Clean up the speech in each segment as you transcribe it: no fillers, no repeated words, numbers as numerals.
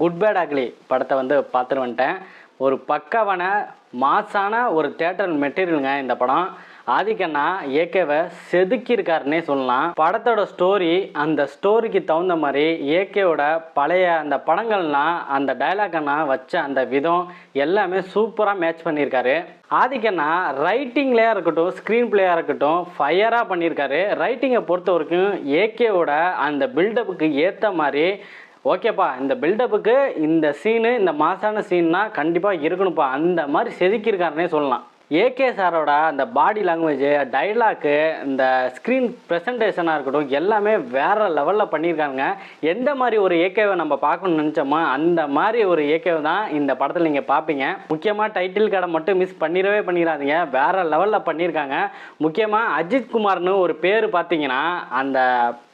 Good bad ugly படத்தை வந்து பார்த்துட்டு வந்துட்டேன். ஒரு பக்காவான மாசான ஒரு தியேட்டர் மெட்டீரியலுங்க இந்த படம். ஆதிக்கண்ணா ஏகேவை செதுக்கியிருக்காருன்னே சொல்லலாம். படத்தோட ஸ்டோரி, அந்த ஸ்டோரிக்கு தகுந்த மாதிரி ஏகேவோட பழைய அந்த படங்கள்லாம் அந்த டைலாக்கண்ணா வச்ச அந்த விதம் எல்லாமே சூப்பராக மேட்ச் பண்ணியிருக்காரு. ஆதிக்கண்ணா ரைட்டிங்லேயே இருக்கட்டும், ஸ்க்ரீன் பிளேயாக இருக்கட்டும் ஃபயராக பண்ணியிருக்காரு. ரைட்டிங்கை பொறுத்த வரைக்கும் ஏகேவோட அந்த பில்டப்புக்கு ஏற்ற மாதிரி ஓகேப்பா, இந்த பில்டப்புக்கு இந்த சீனு, இந்த மாசான சீன்னா கண்டிப்பாக இருக்கணும்ப்பா, அந்த மாதிரி செதுக்கியிருக்காருன்னே சொல்லலாம். ஏகே சாரோட அந்த பாடி லாங்குவேஜு, டைலாக்கு, இந்த ஸ்க்ரீன் ப்ரெசன்டேஷனாக இருக்கட்டும் எல்லாமே வேறு லெவலில் பண்ணியிருக்காங்க. எந்த மாதிரி ஒரு ஏகேவை நம்ம பார்க்கணும்னு நினச்சோமோ அந்த மாதிரி ஒரு ஏகேவை தான் இந்த படத்தில் நீங்கள் பார்ப்பீங்க. முக்கியமாக டைட்டில் கார்டை மட்டும் மிஸ் பண்ணிடாதீங்க, வேறு லெவலில் பண்ணியிருக்காங்க. முக்கியமாக அஜித் குமார்னு ஒரு பேர் பார்த்தீங்கன்னா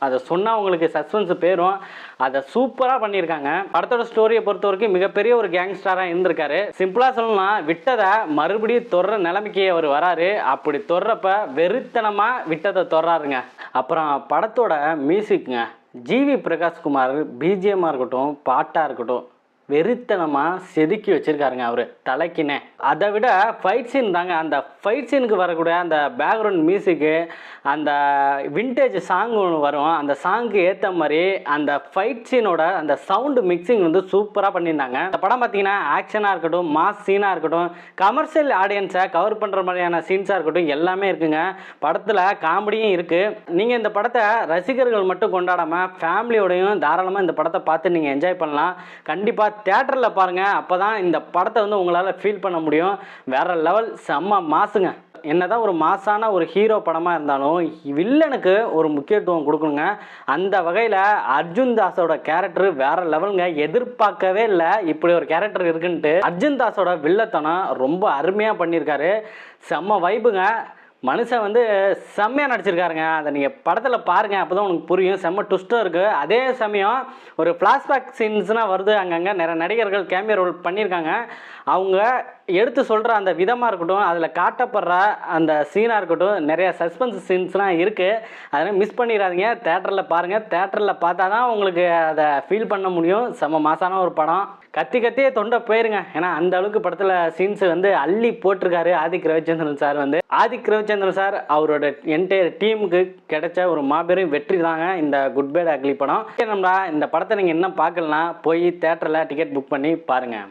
அதை சொன்னால் உங்களுக்கு சஸ்பென்ஸ் பேரும், அதை சூப்பராக பண்ணியிருக்காங்க. படத்தோட ஸ்டோரியை பொறுத்த வரைக்கும் மிகப்பெரிய ஒரு கேங்ஸ்டராக இருந்திருக்காரு. சிம்பிளாக சொல்லலாம், விட்டதை மறுபடியும் தொடுற நிலைமைக்கு அவர் வராரு. அப்படி தொடுறப்ப வெறித்தனமாக விட்டதை தொடுறாருங்க. அப்புறம் படத்தோட மியூசிக்குங்க, ஜிவி பிரகாஷ்குமார் பிஜிஎம்மாக இருக்கட்டும், பாட்டாக இருக்கட்டும் வெறித்தனமாக செதுக்கி வச்சுருக்காருங்க அவர் தலைக்கினே. அதை விட ஃபைட் சீன் தாங்க, அந்த ஃபைட் சீனுக்கு வரக்கூடிய அந்த பேக்ரவுண்ட் மியூசிக்கு, அந்த விண்டேஜ் சாங் ஒன்று வரும், அந்த சாங்க்கு ஏற்ற மாதிரி அந்த ஃபைட் சீனோட அந்த சவுண்டு மிக்சிங் வந்து சூப்பராக பண்ணியிருந்தாங்க. அந்த படம் பார்த்தீங்கன்னா ஆக்ஷனாக இருக்கட்டும், மாஸ் சீனாக இருக்கட்டும், கமர்ஷியல் ஆடியன்ஸை கவர் பண்ணுற மாதிரியான சீன்ஸாக இருக்கட்டும் எல்லாமே இருக்குங்க. படத்தில் காமெடியும் இருக்குது. நீங்கள் இந்த படத்தை ரசிகர்கள் மட்டும் கொண்டாடாமல் ஃபேமிலியோடையும் தாராளமாக இந்த படத்தை பார்த்து நீங்கள் என்ஜாய் பண்ணலாம். கண்டிப்பாக தியேட்டரில் பாருங்கள், அப்போ தான் இந்த படத்தை வந்து உங்களால் ஃபீல் பண்ண முடியும். வேறு லெவல், செம்ம மாசுங்க. என்னதான் ஒரு மாசான ஒரு ஹீரோ படமாக இருந்தாலும் வில்லனுக்கு ஒரு முக்கியத்துவம் கொடுக்கணுங்க. அந்த வகையில் அர்ஜுன் தாஸோட கேரக்டர் வேறு லெவலுங்க. எதிர்பார்க்கவே இல்லை இப்படி ஒரு கேரக்டர் இருக்குன்ட்டு. அர்ஜுன் தாஸோட வில்லத்தனம் ரொம்ப அருமையாக பண்ணியிருக்காரு. செம்ம வைப்புங்க. மனுஷன் வந்து செம்மையாக நடிச்சிருக்காருங்க. அதை நீங்கள் படத்தில் பாருங்கள், அப்போ தான் உங்களுக்கு புரியும். செம்ம ட்விஸ்ட்டாக இருக்குது. அதே சமயம் ஒரு ஃப்ளாஷ்பேக் சீன்ஸ்னால் வருது, அங்கங்கே நிறைய நடிகர்கள் கேமியோ ரோல் பண்ணியிருக்காங்க. அவங்க எடுத்து சொல்கிற அந்த விதமாக இருக்கட்டும், அதில் காட்டப்படுற அந்த சீனாக இருக்கட்டும், நிறைய சஸ்பென்ஸ் சீன்ஸ்லாம் இருக்குது. அதனால் மிஸ் பண்ணிடாதீங்க, தேட்டரில் பாருங்கள். தேட்டரில் பார்த்தா தான் உங்களுக்கு அதை ஃபீல் பண்ண முடியும். செம்ம மாசான ஒரு படம். கத்தியே தொண்டை போயிருங்க. ஏன்னா அந்த அளவுக்கு படத்தில் சீன்ஸ் வந்து அள்ளி போட்டிருக்காரு ஆதிக் ரவிச்சந்திரன் சார். ஆதிக் ரவிச்சந்திரன் சார் அவரோட என்டையர் டீமுக்கு கிடைச்ச ஒரு மாபெரும் வெற்றி தாங்க இந்த குட் பேட் அக்லி படம். இந்த படத்தை நீங்கள் என்ன பார்க்கலாம், போய் தேட்டரில் டிக்கெட் புக் பண்ணி பாருங்கள்.